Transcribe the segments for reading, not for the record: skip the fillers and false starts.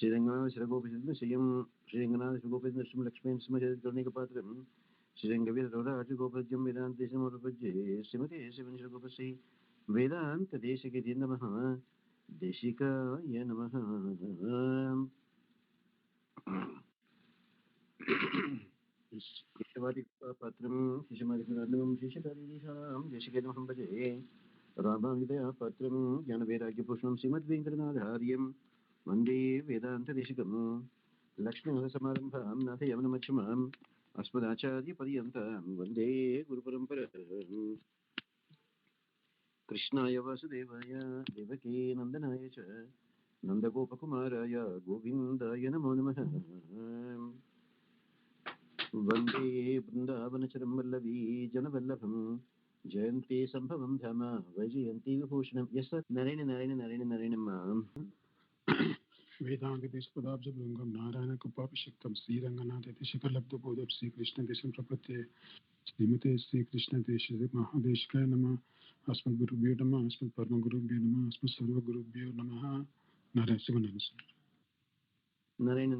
Srirangana Shragopism, Shayam, Srirangana Shragopism, Lakshman, Smajanika Srirangavir Raj Gopajam Vedantisham Rapaje, Simati, Sivan Shagopasi, Vedanta Deshiki Namaha, Deshika Yanamaha. Ishwari Patram, Shishamari Shisham, Deshika Namaha, Rama Patram, Yanavera Pusham, Simad Vinkanadharyam, Mandi Vedanta Deshikam, Lakshmi Samaram, Natha Yamanamacham, Aspadacharya Padiyantam, Vande Guru Parampara. Krishnaya Vasudevaya Devaki Nandanaya Cha Nandagopakumaraya Govindaya Namo Namaha Vande Vrindavanachram Vallavi Janavallabham Jayanti Sambhavam Dhama Vajayanti Vibhushanam. Yes sir. Narayana ma'am. Vedanta Deshpadabja Bhungam Narayana Kupapishaktam Sri Ranganatha Shikalabdha Bodham Sri Krishna Desham Prapate Srimate Sri Krishna Desha Mahadeshkaya Nama Asmat Gurubhyo Nama Asmat Parma Gurubhyo Nama Asmat Sarva Gurubhyo Namaha Narayana Sivanana Narayana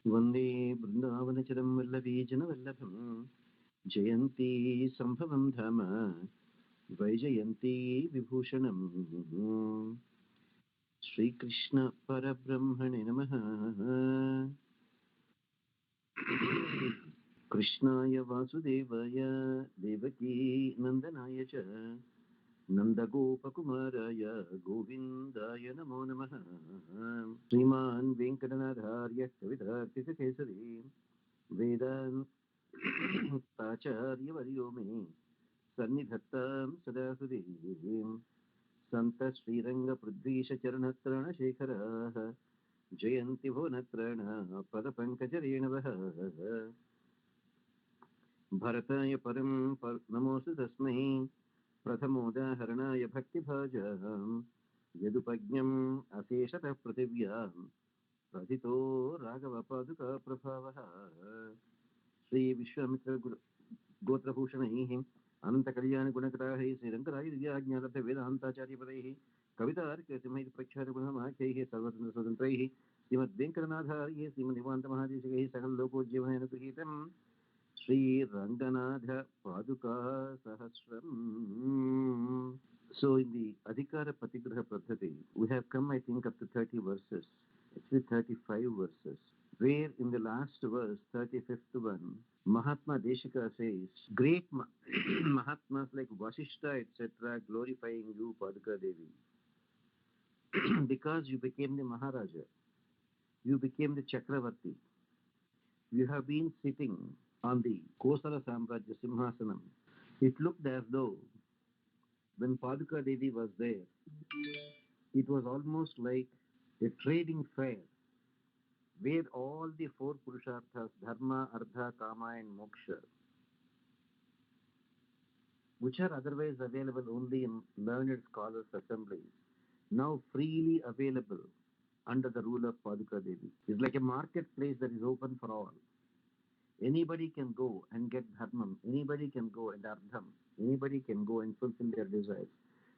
Vande Vrindavanachram Vallavi Janavallabham Jayanti Sambhavam Dhama Vaijayanti Vibhushanam. Shri Krishna Parabrahmane Namaha Krishnaya Vasudevaya Devaki Nandanaya Cha Nandagopakumaraya Govindaya Namo Namaha Sriman Venkatanathārya Kavitartika Kesari Vedanta Acharya Varyo Sannidhattam Sadasudevim Santa Sriranga Pridvisha Charanatrana Shekharaha Jayanti Bhunatrana Padapankajarenavaha Bharataya Param Namostu Tasmai Prathamodaharanaya Bhaktibhajam Yadupajñam Aseshatah Prativyam Pradhito Raghava Paaduka Prabhavaha Sri Vishwamitra Gotrabhushanaihi Ananta Kalyana Gunakarahi Sri Rangarai Divyajnalabdha Vedantacharya Padaihi Kavitārika Simhait Prakshara Gunamākaihi Sarvatana Swatantraihi Srimad Venkatanādhārya Srimad Nivanta Mahadeshikahi Sakal Lokojjivana Prihitam Sri Ranganatha Paaduka Sahasram. So in the Adhikaaraparigraha Paddhatihi, we have come, I think, up to 30 verses, actually 35 verses, where in the last verse, 35th one, Mahatma Deshika says, great Mahatmas like Vasishta, etc., glorifying you, Paaduka Devi, because you became the Maharaja, you became the Chakravarti, you have been sitting on the Kosala Samrajya Simhasanam. It looked as though when Paaduka Devi was there, it was almost like a trading fair where all the four Purusharthas, Dharma, Artha, Kama and Moksha, which are otherwise available only in learned scholars' assemblies, now freely available under the rule of Paaduka Devi. It's like a marketplace that is open for all. Anybody can go and get Dharmam, anybody can go and Artham, anybody can go and fulfill their desires,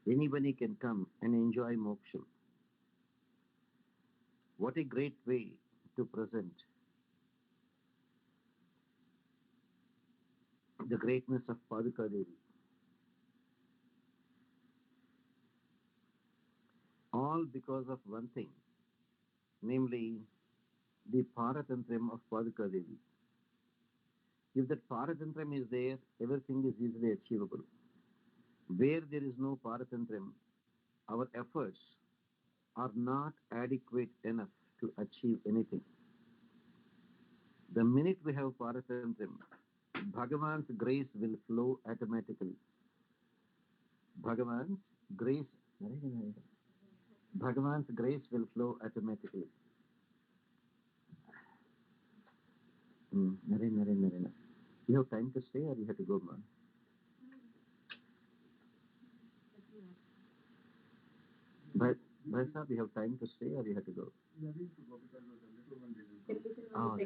anybody can come and enjoy Moksha. What a great way to present the greatness of Paaduka Devi. All because of one thing, namely the Paratantram of Paaduka Devi. If that Paratantram is there, everything is easily achievable. Where there is no Paratantram, our efforts are not adequate enough to achieve anything. The minute we have Paratantram, Bhagavan's grace will flow automatically. Bhagavan's grace will flow automatically. Narayana. You have time to stay or you have to go, man? But sir, you have time to stay or you have to go? Oh,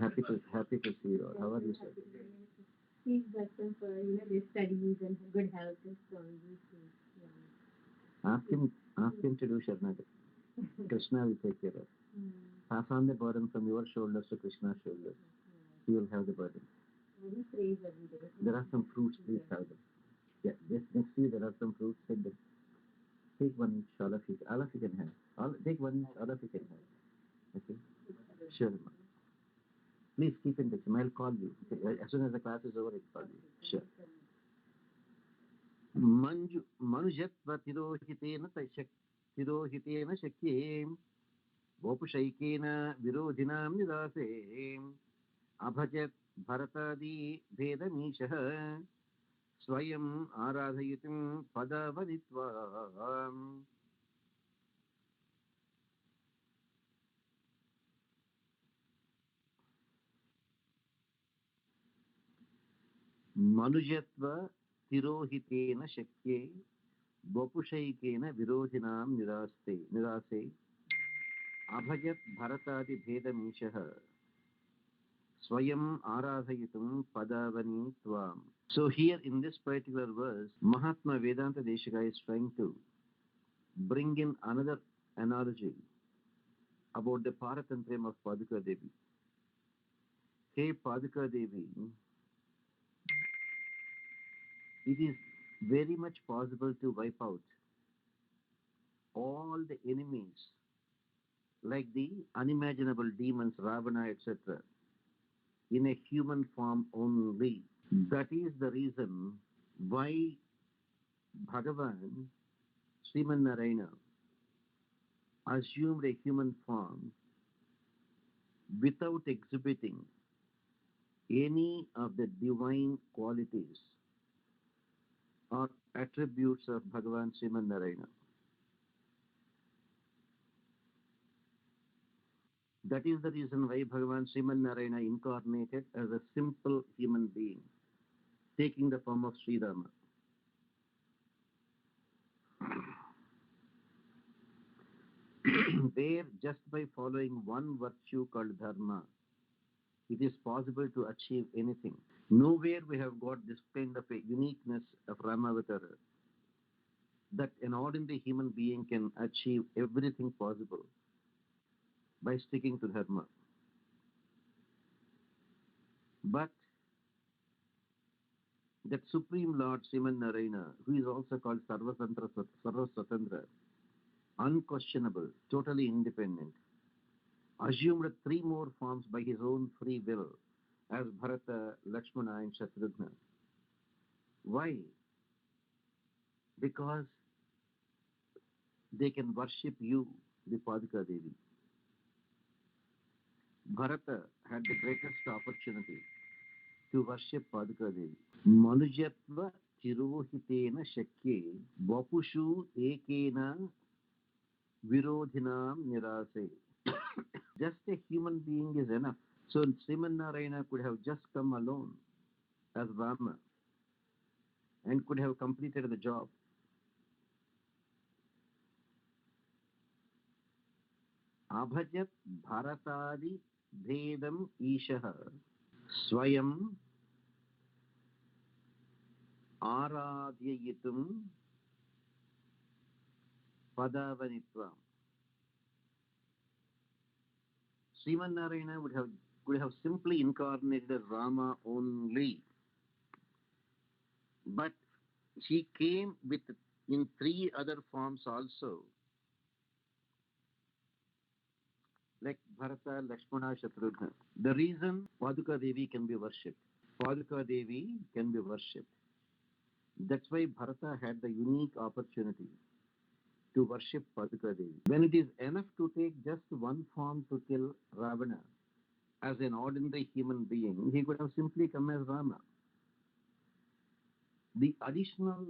happy to see you. How are you, sir? He's blessed for their studies and good health and so on. Ask him to do Sharnagat. Krishna will take care of. Pass on the burden from your shoulders to Krishna's shoulders. He will have the burden. There are some fruits, please have them. Yeah, just next to you there are some fruits. Take them. Take one each, all of you. All of you can have. Take one each, all of you can have. Okay? Sure. Please keep in touch. I'll call you. Okay? As soon as the class is over, I'll call you. Sure. Manujatva tirohitena shakyem vopushaikena virodhinam nidase abhajat bharatadi vedamishah swayam aradhayitum padavanitvam. Manujatva tirohitena shakye vopushaikena virodhinam nidase abhajat bharatadi vedamishah swayam aradhayitum padavani tvam. So here in this particular verse, Mahatma Vedanta Deshika is trying to bring in another analogy about the Paratantrayam of Paaduka Devi. Hey Paaduka Devi, it is very much possible to wipe out all the enemies like the unimaginable demons, Ravana, etc. in a human form only. That is the reason why Bhagavan, Sriman Narayana, assumed a human form without exhibiting any of the divine qualities or attributes of Bhagavan Sriman Narayana. That is the reason why Bhagavan Sriman Narayana incarnated as a simple human being, taking the form of Sri Rama. Where just by following one virtue called Dharma, it is possible to achieve anything. Nowhere we have got this kind of a uniqueness of Ramavatara, that an ordinary human being can achieve everything possible by sticking to Dharma. But that Supreme Lord Sriman Narayana, who is also called Sarvaswatantra, unquestionable, totally independent, assumed three more forms by his own free will as Bharata, Lakshmana and Shatrugna. Why? Because they can worship you, the Paaduka Devi. Bharata had the greatest opportunity to worship Paaduka Devi. Manujatva tirohitena shakye vapushu ekena virodhinam nirase. Just a human being is enough. So Sriman Narayana could have just come alone as Rama and could have completed the job. Abhajat bharatadi bhedam ishaha swayam aradhyayitum padavanitvam. Sriman Narayana could have simply incarnated as Rama only, but he came with in three other forms also, like Bharata, Lakshmana, Shatrugna. The reason Paaduka Devi can be worshipped. Paaduka Devi can be worshipped. That's why Bharata had the unique opportunity to worship Paaduka Devi. When it is enough to take just one form to kill Ravana as an ordinary human being, he could have simply come as Rama. The additional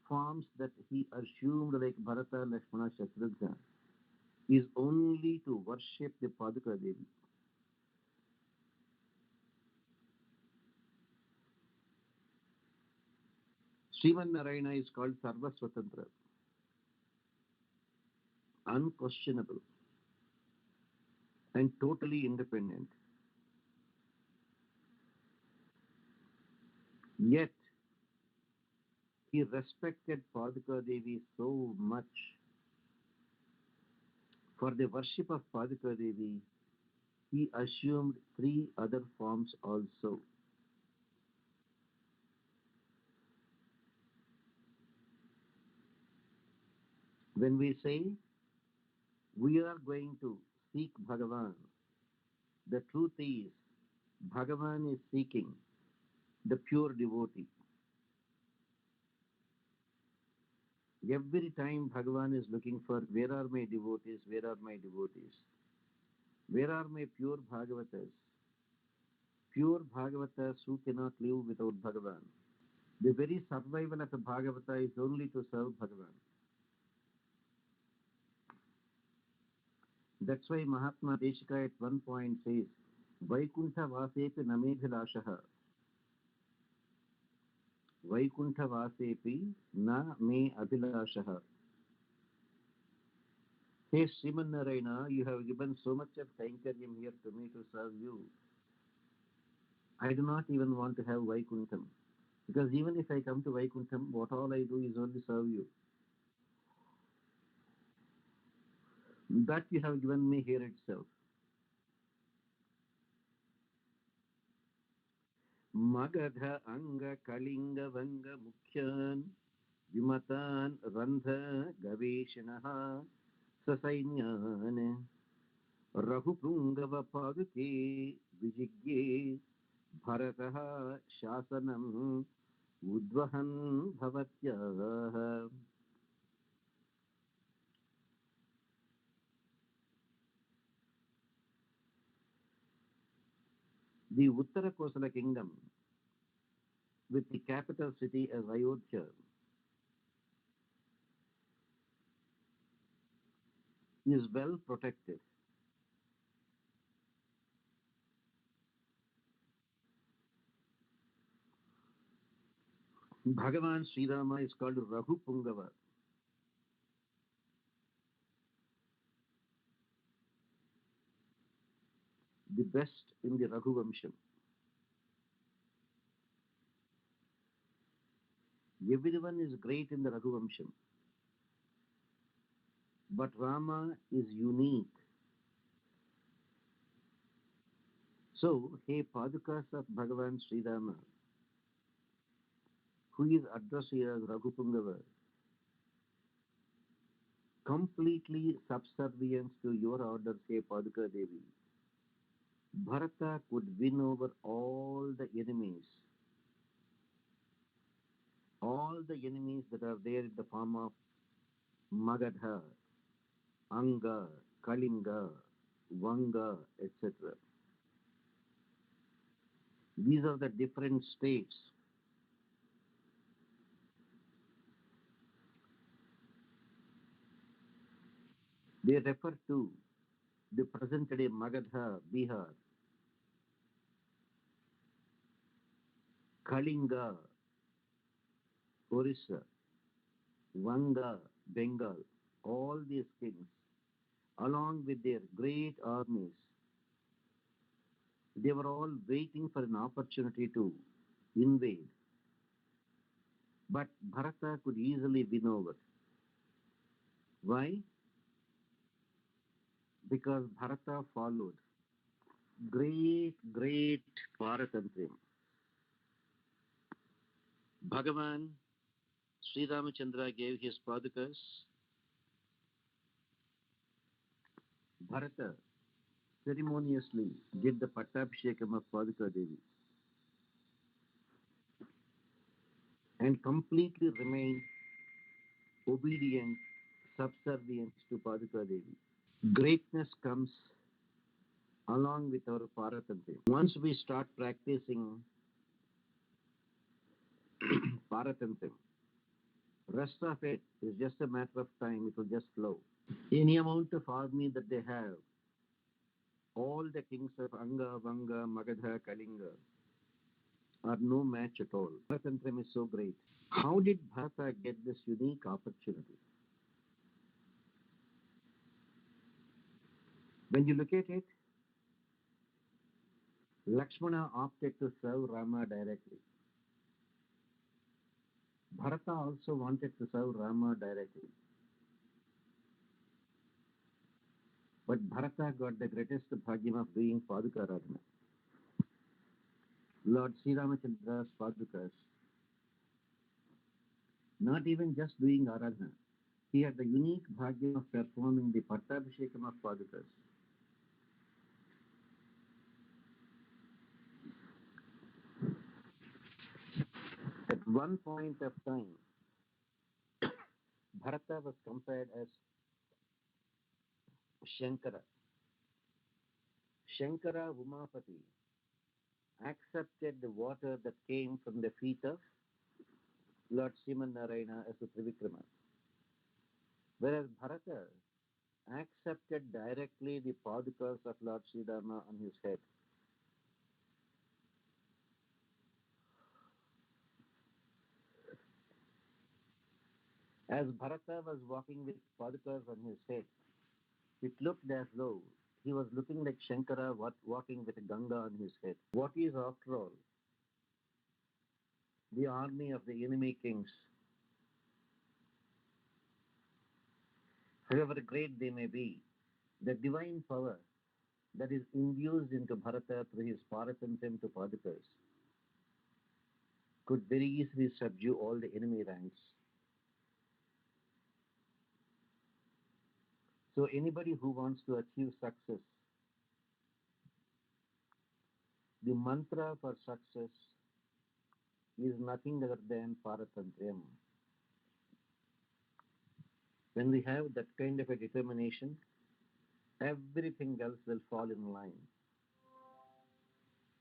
forms that he assumed, like Bharata, Lakshmana, Shatrugna, is only to worship the Paaduka Devi. Sriman Narayana is called Sarvaswatantra, unquestionable and totally independent. Yet, He respected Paaduka Devi so much. For the worship of Paaduka Devi, he assumed 3 other forms also. When we say we are going to seek Bhagavan, the truth is Bhagavan is seeking the pure devotee. Every time Bhagavan is looking for where are my devotees, where are my devotees, where are my pure Bhagavatas, pure Bhagavatas who cannot live without Bhagavan. The very survival of a Bhagavata is only to serve Bhagavan. That's why Mahatma Deshika at one point says, Vaikuntha vasepi namedhilashaha. Vaikuntha vasepi na me abhilashaha. Hey Sriman Narayana, you have given so much of kainkariam here to me to serve you. I do not even want to have Vaikuntham. Because even if I come to Vaikuntham, what all I do is only serve you. That you have given me here itself. Magadha anga kalinga vanga mukhyan vimatan randha gaveshanaha sasainyan rahupungava paduke vijigye bharataha shasanam udvahan bhavatyah. The Uttara Kosala kingdom, with the capital city as Ayodhya, is well protected. Bhagavan Sri Rama is called Raghupungava, the best in the Raghuvamsham. Everyone is great in the Raghuvamsham, but Rama is unique. So, hey Paadukas of Bhagavan Sri Rama, who is addressed here as Raghupungava, completely subservient to your orders, hey Paaduka Devi. Bharata could win over all the enemies that are there in the form of Magadha, Anga, Kalinga, Vanga, etc. These are the different states. They refer to the present day Magadha, Bihar, Kalinga, Orissa, Vanga, Bengal. All these kings, along with their great armies, they were all waiting for an opportunity to invade. But Bharata could easily win over. Why? Because Bharata followed great Paratantriam. Bhagavan Sri Ramachandra gave his Padukas. Bharata ceremoniously did the Pattabhishekam of Paduka Devi and completely remained obedient, subservient to Paduka Devi. Greatness comes along with our Paratantriam. Once we start practicing Paratantriam, rest of it is just a matter of time, it will just flow. Any amount of army that they have, all the kings of Anga, Vanga, Magadha, Kalinga are no match at all. Bharatantram is so great. How did Bharata get this unique opportunity? When you look at it, Lakshmana opted to serve Rama directly. Bharata also wanted to serve Rama directly. But Bharata got the greatest bhagyam of doing Paaduka Aradhana. Lord Sri Ramachandra's Paadukas, not even just doing Aradhana, he had the unique bhagyam of performing the Pattabhishekam of Paadukas. At one point of time, Bharata was compared as Shankara. Shankara Umapati accepted the water that came from the feet of Lord Sriman Narayana as a Trivikrama, whereas Bharata accepted directly the Paadukas of Lord Sri Rama on his head. As Bharata was walking with Paadukas on his head, it looked as though he was looking like Shankara walking with Ganga on his head. What is, after all, the army of the enemy kings? However great they may be, the divine power that is induced into Bharata through his Paratantam to Paadukas could very easily subdue all the enemy ranks. So anybody who wants to achieve success, the mantra for success is nothing other than Paratantam. When we have that kind of a determination, everything else will fall in line.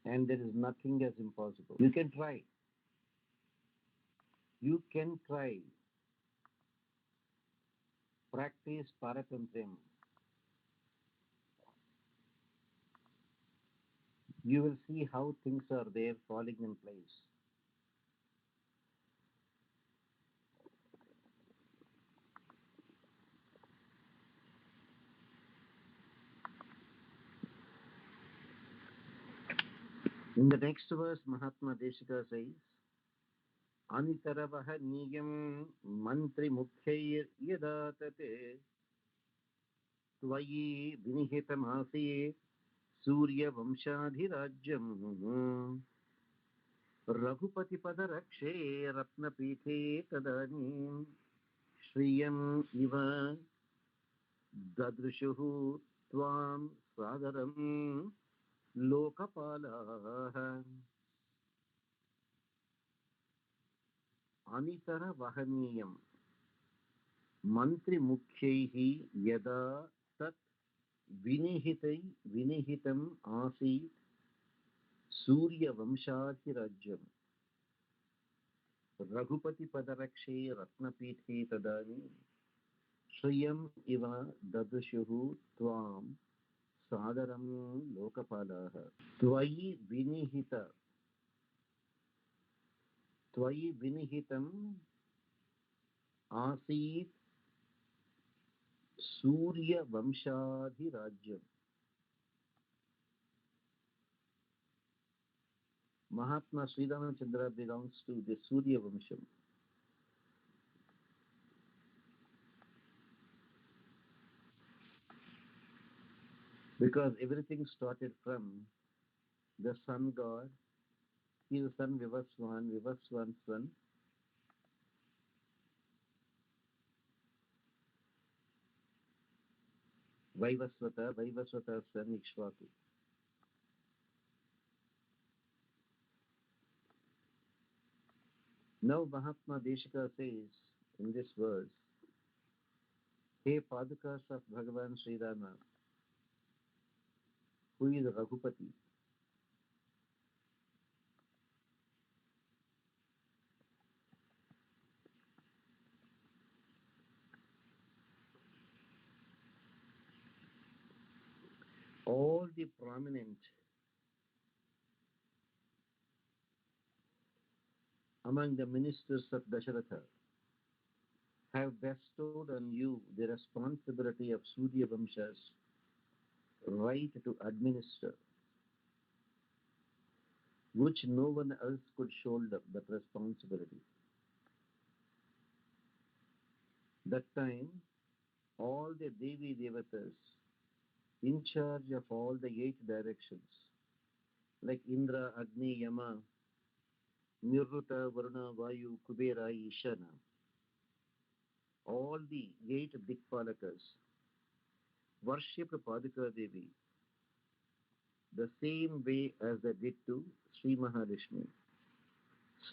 And there is nothing as impossible. You can try. You can try. Practice Paratantam. You will see how things are there falling in place. In the next verse, Mahatma Deshika says, Anitaravah niyam mantri mukhyayir yadatate tvayi vinihitamasi surya vamshadhirajyam Raghupati padarakshe ratnapithe tadanim Shriyam iva dadrushuhu tvam sadaram lokapalaha Anitara vahaniyam mantri mukhyaihi yada tat vinihitam asit surya vamshadhirajyam Raghupati padarakshe ratnapithe tadani Shriyam iva dadushuhu tvam sadaram lokapalaha Tvayi vinihitam asit Surya Vamshadhirajyam. Mahatma Sri Ramachandra belongs to the Surya Vamsham. Because everything started from the sun god. He is the son Vivaswan, Vivaswan's son. Vaivasvata, Vaivasvata's son Ikshvaku. Now Mahatma Deshika says in this verse, Hey Paadukas of Bhagavan Sri Rama, who is Raghupati, all the prominent among the ministers of Dasharatha have bestowed on you the responsibility of Surya Vamsha's right to administer, which no one else could shoulder that responsibility. That time, all the Devi Devatas in charge of all the 8 directions, like Indra, Agni, Yama, Nirruta, Varuna, Vayu, Kubera, Ishana, all the 8 Dikpalakas worshipped Paaduka Devi the same way as they did to Sri Mahalakshmi,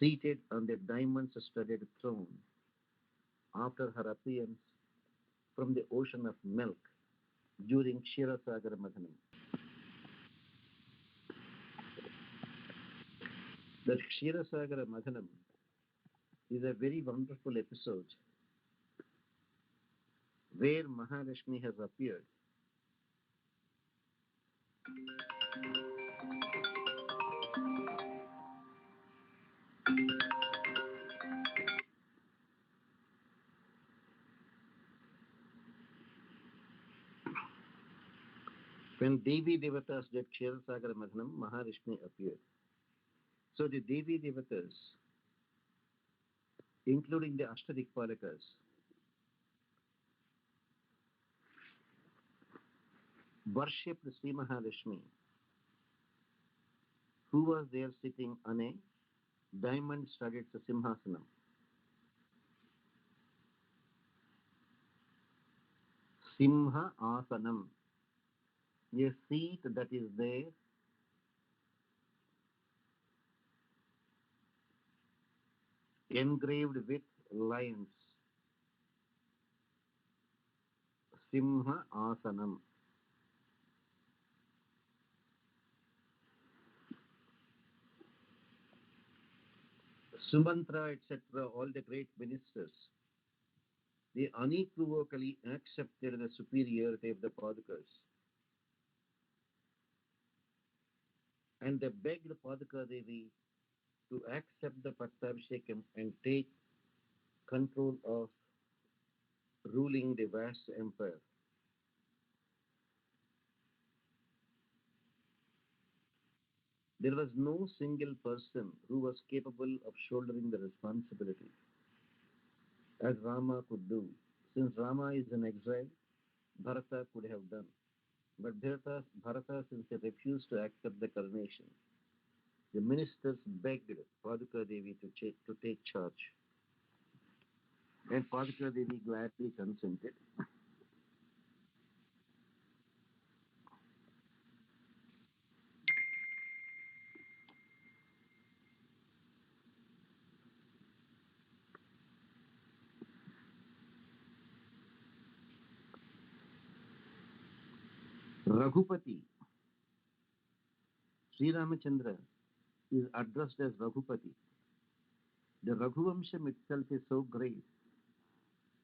seated on the diamond-studded throne after her appearance from the ocean of milk during Ksheerasagara Madhanam. That Ksheerasagara Madhanam is a very wonderful episode where Mahalakshmi has appeared. When Devi Devatas did Ksheerasagara Madhanam, Mahalakshmi appeared. So the Devi Devatas, including the Ashtadikpalakas, worshipped Sri Mahalakshmi, who was there sitting on a diamond-studded Simhasanam. Simha Asanam, a seat that is there engraved with lions. Simha Asanam. Sumantra, etc., all the great ministers, they unequivocally accepted the superiority of the Padukas. And they begged Paduka Devi to accept the Pattabhishekam and take control of ruling the vast empire. There was no single person who was capable of shouldering the responsibility as Rama could do. Since Rama is in exile, Bharata could have done. But Bharata, since he refused to accept the coronation, the ministers begged Paduka Devi to take charge. And Paduka Devi gladly consented. Raghupati, Sri Ramachandra, is addressed as Raghupati. The Raghuvamsham itself is so great.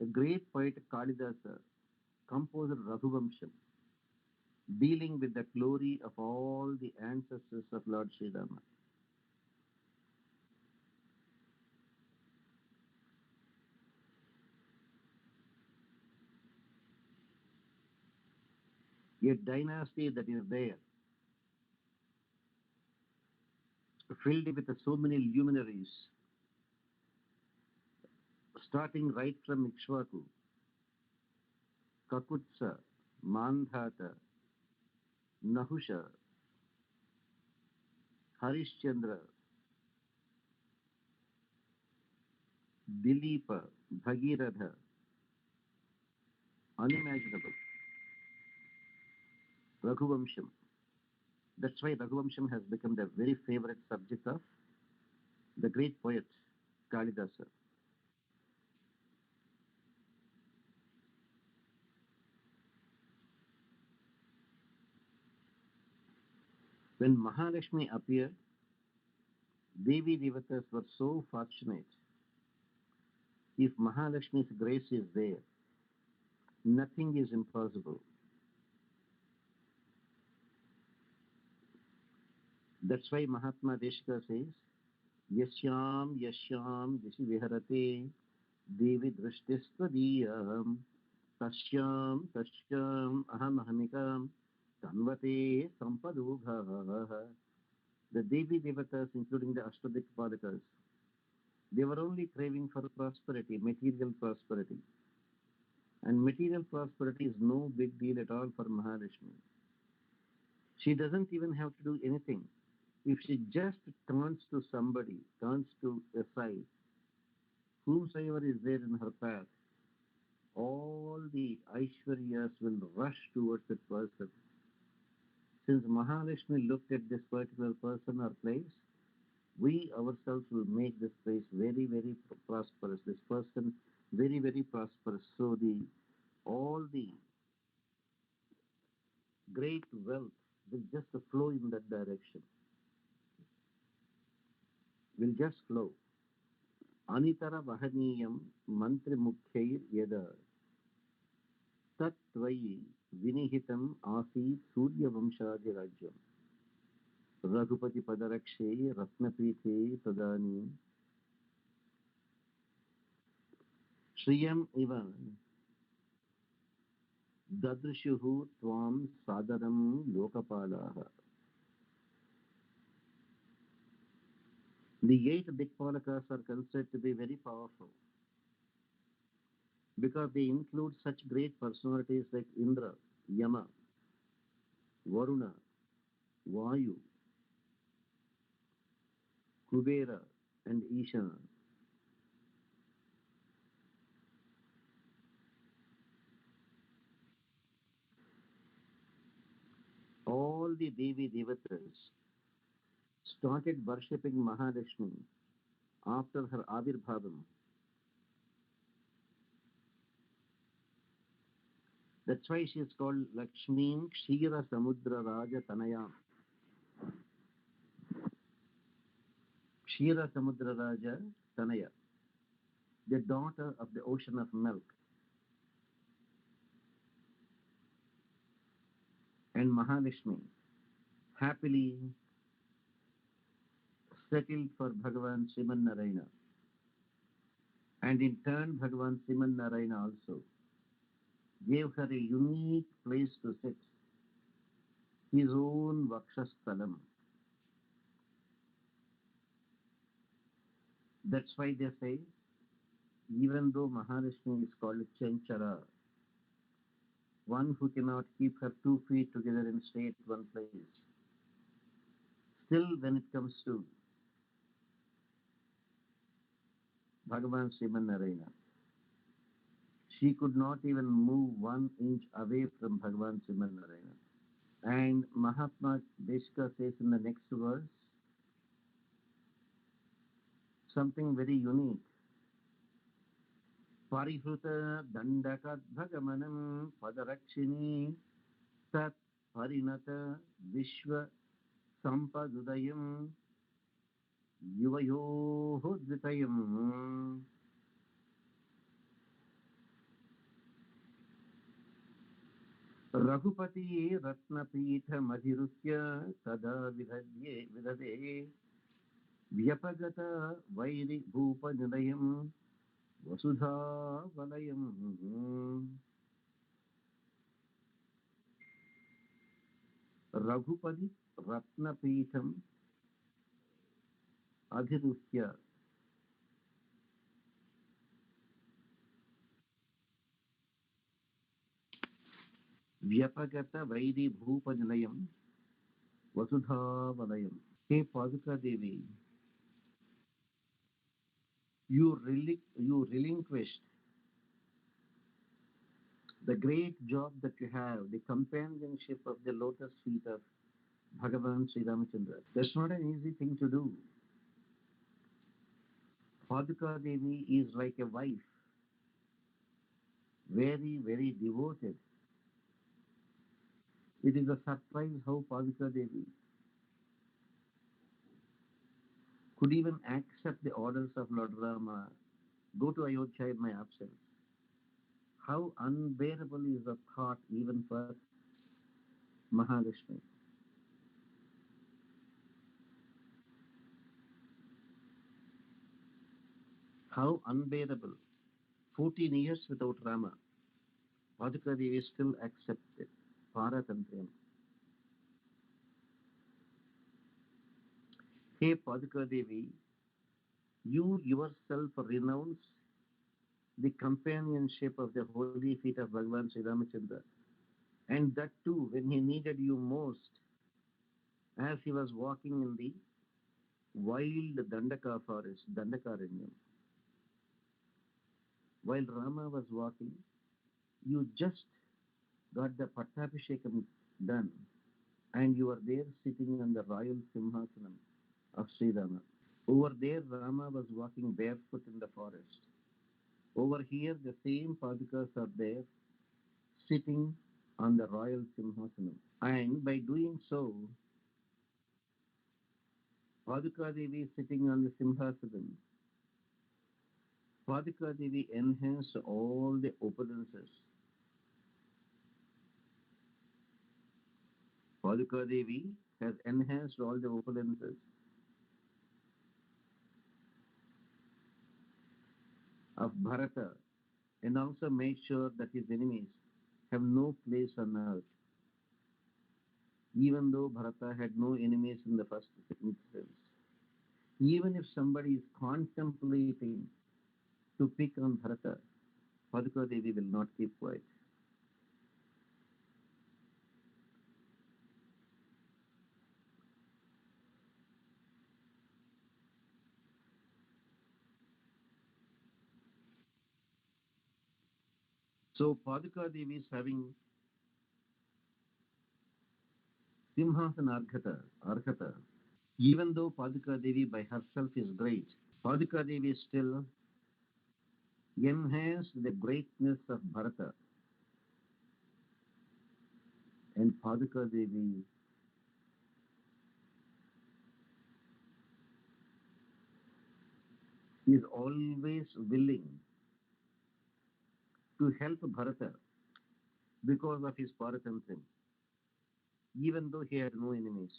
A great poet Kalidasa composed Raghuvamsham, dealing with the glory of all the ancestors of Lord Sri Rama. A dynasty that is there, filled with so many luminaries, starting right from Ikshvaku, Kakutsa, Mandhata, Nahusha, Harishchandra, Dilipa, Bhagiratha, unimaginable. Raghuvamsham. That's why Raghuvamsham has become the very favorite subject of the great poet Kalidasa. When Mahalakshmi appeared, Devi Devatas were so fortunate. If Mahalakshmi's grace is there, nothing is impossible. That's why Mahatma Deshika says, Yasyam Yasyam Dishi Viharate Devi Drishtistvadiyam Tasyam Tasyam Ahamahamikam Tanvate Sampadugha. The Devi Devatas, including the Ashtadikpadakas, they were only craving for prosperity, material prosperity. And material prosperity is no big deal at all for Mahalakshmi. She doesn't even have to do anything. If she just turns to somebody, turns to a side, whomsoever is there in her path, all the Aishwaryas will rush towards that person. Since Mahalakshmi looked at this particular person or place, we ourselves will make this place very, very prosperous. This person very, very prosperous. So the all the great wealth will just flow in that direction. Will just flow. Anitara vahaniyam mantri mukhair yada tat tvai vinihitam asit surya vamshadi rajyam. Raghupati Padarakshe Ratnapithe Tadani Shriyam Iva Dadrishuhu Tvam Sadaram Lokapalaha. The eight Dikpalakas are considered to be very powerful because they include such great personalities like Indra, Yama, Varuna, Vayu, Kubera, and Ishana. All the Devi Devatas started worshipping Mahalakshmi after her Avirbhavam. That's why she is called Lakshmi Kshira Samudra Raja Tanaya. Kshira Samudra Raja Tanaya, the daughter of the ocean of milk. And Mahalakshmi happily settled for Bhagavan Sriman Narayana. And in turn, Bhagavan Sriman Narayana also gave her a unique place to sit, his own Vakshasthalam. That's why they say, even though Mahalakshmi is called Chanchara, one who cannot keep her 2 feet together and stay at one place, still when it comes to Bhagavan Sriman Narayana, she could not even move 1 inch away from Bhagavan Sriman Narayana. And Mahatma Deshka says in the next verse something very unique. Parihruta Dandakat Bhagamanam Padarakshini Tat Parinata Vishwa Sampadudayam Yuvayoho Dvitayam. Raghupati Ratnapitha Madhirutya Tada Vidade Vyapagata Vairi Bhupa Nilayam Vasudha Valayam. Raghupati Ratnapitham Adhirutya Vyapagata Vairi Bhupa Nilayam Vasudha Valayam. Hey Paaduka Devi, you relinquished the great job that you have, the companionship of the lotus feet of Bhagavan Sri Ramachandra. That's not an easy thing to do. Paaduka Devi is like a wife, very, very devoted. It is a surprise how Paaduka Devi could even accept the orders of Lord Rama, go to Ayodhya in my absence. How unbearable is the thought even for Mahalakshmi. How unbearable. 14 years without Rama. Paaduka Devi still accepted Paratantriyam. Hey Paaduka Devi, you yourself renounce the companionship of the holy feet of Bhagavan Sri Ramachandra. And that too, when he needed you most, as he was walking in the wild Dandaka forest, Dandakaranyam. While Rama was walking, you just got the Pattabhishekam done, and you were there sitting on the royal Simhasanam of Sri Rama. Over there, Rama was walking barefoot in the forest. Over here, the same Padukas are there, sitting on the royal Simhasanam. And by doing so, Paduka Devi sitting on the Simhasanam, Paduka Devi enhanced all the opulences. Paduka Devi has enhanced all the opulences of Bharata and also made sure that his enemies have no place on earth. Even though Bharata had no enemies in the first instance. Even if somebody is contemplating to pick on Bharata, Paduka Devi will not keep quiet. So Paduka Devi is having Simhasana Arghata. Even though Paduka Devi by herself is great, Paduka Devi still enhanced the greatness of Bharata. And Paaduka Devi is always willing to help Bharata because of his Paratantra, even though he had no enemies.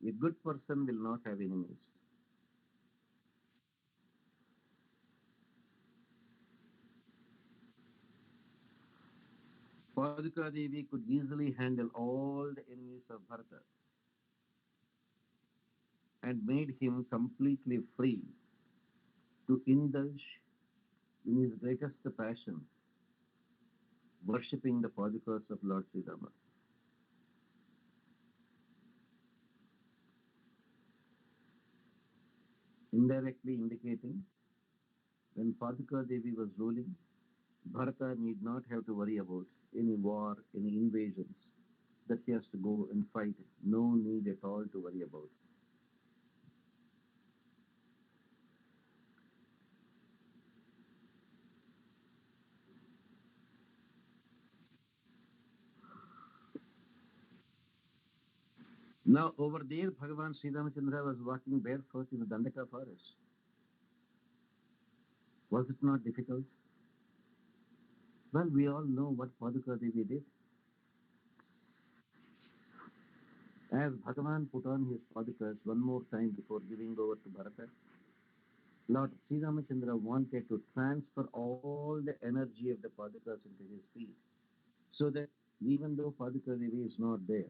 A good person will not have enemies. Paaduka Devi could easily handle all the enemies of Bharata and made him completely free to indulge in his greatest passion, worshipping the Paadukas of Lord Sri Rama. Indirectly indicating when Paaduka Devi was ruling, Bharata need not have to worry about any war, any invasions that he has to go and fight. No need at all to worry about. Now over there, Bhagavan Sri Ramachandra was walking barefoot in the Dandaka forest. Was it not difficult? Well, we all know what Paaduka Devi did. As Bhagavan put on his Padukas one more time before giving over to Bharata, Lord Sri Ramachandra wanted to transfer all the energy of the Padukas into his feet, so that even though Paaduka Devi is not there,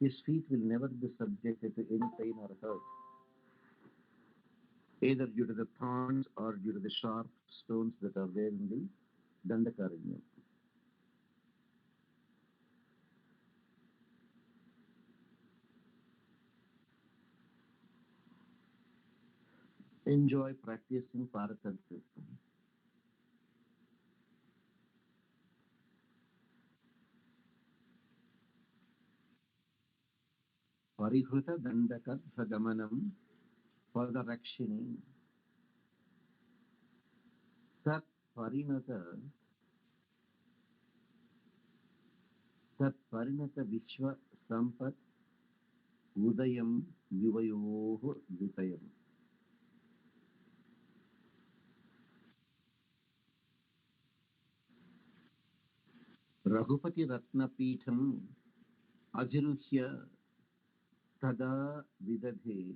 his feet will never be subjected to any pain or hurt, either due to the thorns or due to the sharp stones that are there in the Dandakaranyam. Enjoy practicing Paratantra. Parihruta Dandakadhagamanam Padarakshini Tat Parinata Vishwa Sampat Udayam Yuvayoho Vitayam. Raghupati Ratnapitham Ajiruhya Tada Vidadhe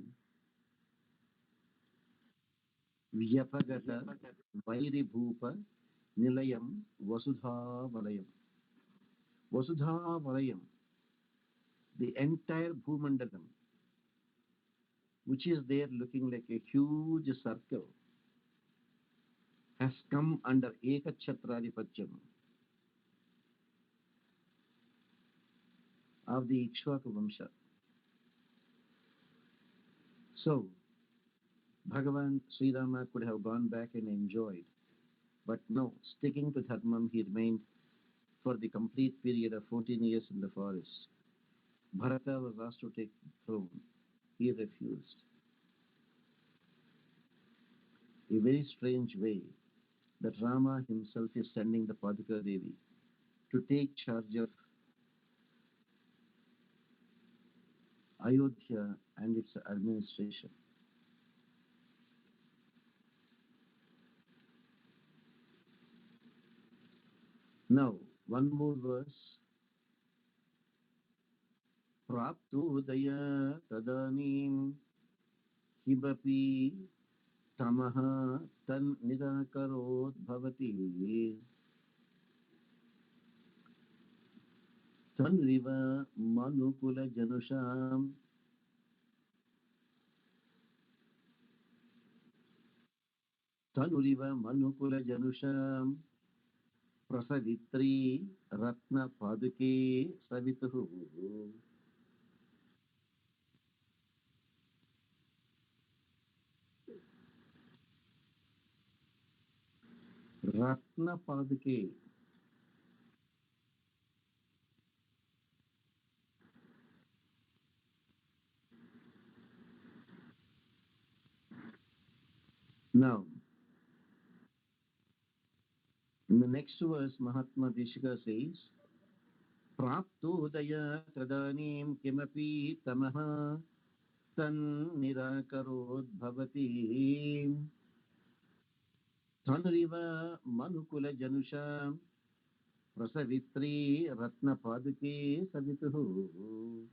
Vyapagata Vairibhupa Nilayam Vasudha Valayam. Vasudha Valayam, the entire Bhumandalam, which is there looking like a huge circle, has come under Ekachhatradipatyam of the Ikshvaku Vamsha. So, Bhagavan Sri Rama could have gone back and enjoyed, but no, sticking to Dharmam, he remained for the complete period of 14 years in the forest. Bharata was asked to take the throne. He refused. A very strange way that Rama himself is sending the Paaduka Devi to take charge of Ayodhya and its administration. Now, one more verse. Praptudaya tadanim kibapi tamaha tan nidakarot bhavati tanriva manukula janusham tanuriva manukula janusham prasavitri ratna paduke savituhu. Ratna paduke. Now, in the next verse, Mahatma Deshika says, Praptudaya tadanim kimapi tamaha tan nirakarod bhavati tanriva manukula janusha prasavitri ratna paduke savituhu.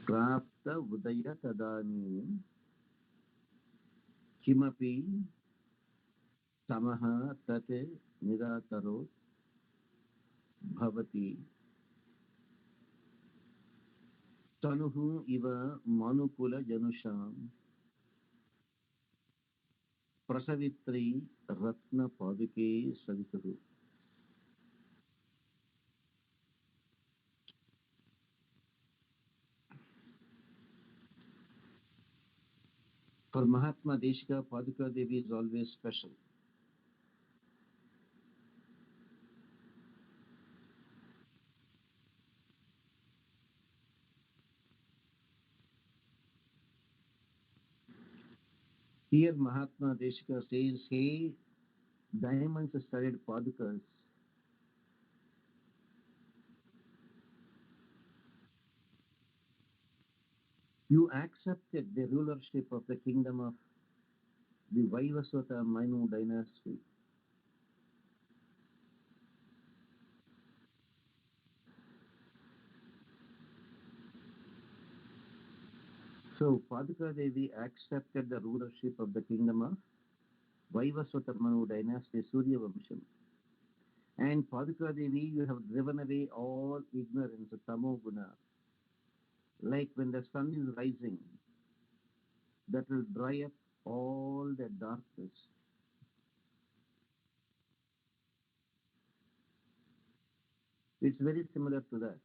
Prapta udaya tadanim kimapi tamaha tate nirakarod bhavati tanuhu iva manukula janusham prasavitri ratna paduke savituhu. For Mahatma Deshika, Paaduka Devi is always special. Here Mahatma Deshika says, hey, diamond-studded Paadukas, you accepted the rulership of the kingdom of the Vaivasvata Manu dynasty. So Paaduka Devi accepted the rulership of the kingdom of Vaivasvata Manu dynasty, Surya Vamsham. And Paaduka Devi, you have driven away all ignorance, tamo guna. Like when the sun is rising, that will dry up all the darkness. It's very similar to that.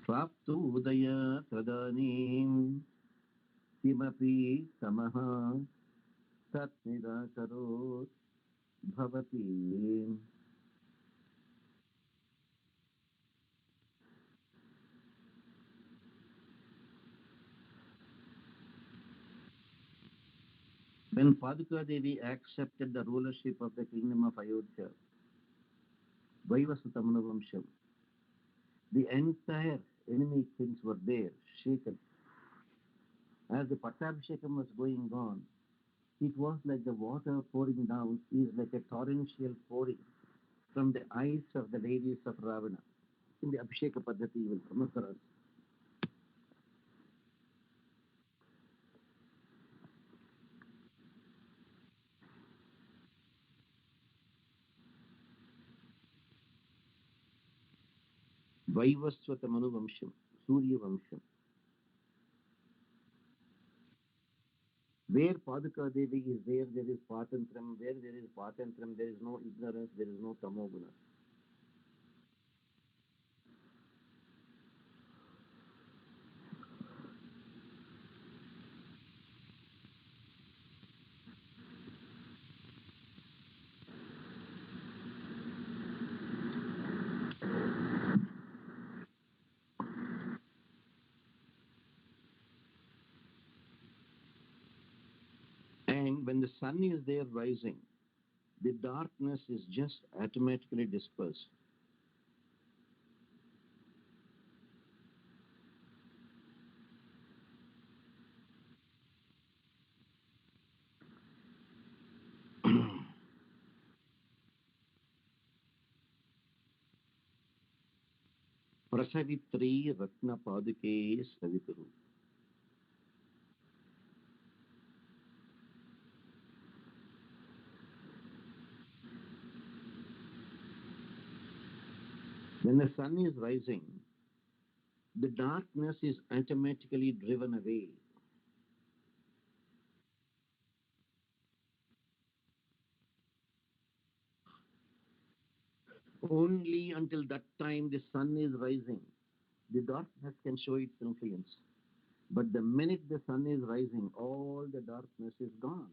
Praptu udaya tadanim kimapi tamaha tat nidakarot bhavati. When Paaduka Devi accepted the rulership of the kingdom of Ayodhya, Vaivasvata Manu Vamsham, the entire enemy kings were there, shaken. As the Pattabhishekam was going on, it was like the water pouring down is like a torrential pouring from the eyes of the ladies of Ravana. In the Abhisheka Paddhati, you will come across. Vaivaswata Manu Vamsham, Surya Vamsham. Where Paaduka Devi is there, there is Patantram. Where there is Patantram, there is no ignorance, there is no Tamoguna. And when the sun is there rising, the darkness is just automatically dispersed. Prasavitri Ratna Paduke Savituru. When the sun is rising, the darkness is automatically driven away. Only until that time the sun is rising, the darkness can show its influence. But the minute the sun is rising, all the darkness is gone.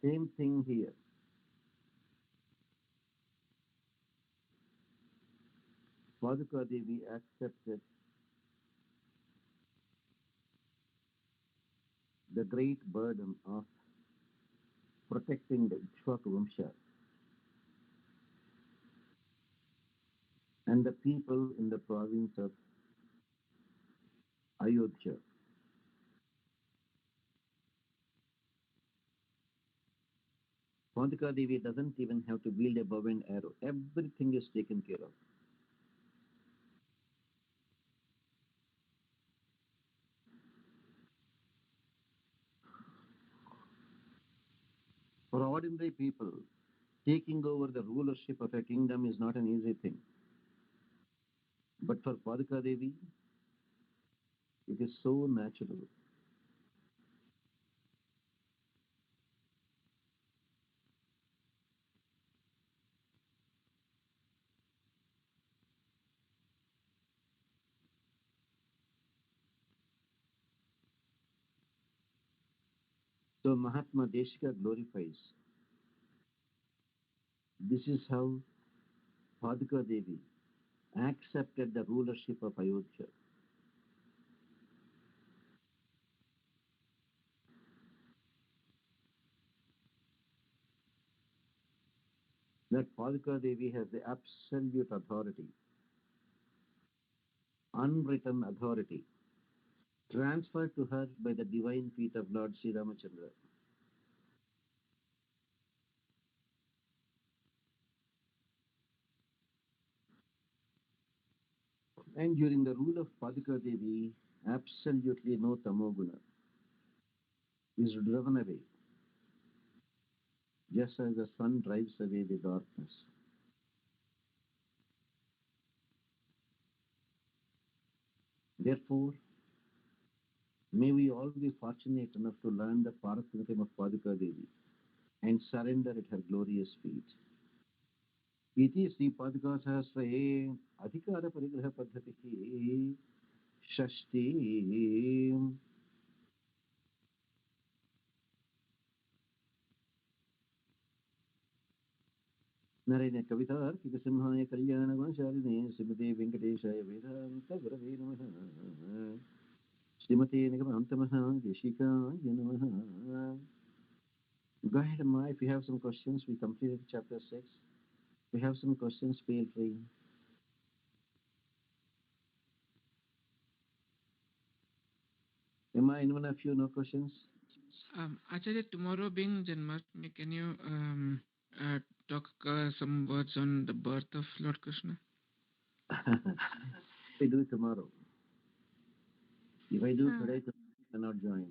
Same thing here. Paaduka Devi accepted the great burden of protecting the Ikshvaku Vamsha and the people in the province of Ayodhya. Paaduka Devi doesn't even have to wield a bow and arrow. Everything is taken care of. For ordinary people, taking over the rulership of a kingdom is not an easy thing. But for Paaduka Devi, it is so natural. So Mahatma Deshika glorifies. This is how Paaduka Devi accepted the rulership of Ayodhya. That Paaduka Devi has the absolute authority, unwritten authority, transferred to her by the divine feet of Lord Sri Ramachandra. And during the rule of Paaduka Devi, absolutely no tamoguna is driven away, just as the sun drives away the darkness. Therefore, may we all be fortunate enough to learn the Paratantrium of Paaduka Devi and surrender at her glorious feet. इति श्री पादुका सहस्रे अधिकार परिग्रह पद्धति षष्ठी नारायण कवितार्किक सिंहाय कल्याण गुणशालिने श्रीमते वेंकटेशाय वेदांत गुरवे नमः श्रीमते निगमान्त महादेशिकाय नमः. Go ahead, Ma, if you have some questions. We completed chapter 6. If you have some questions, feel free. Am I anyone of you no questions? Acharya, tomorrow being Janmashtami, can you talk some words on the birth of Lord Krishna? We do it tomorrow. If I do today, I cannot join.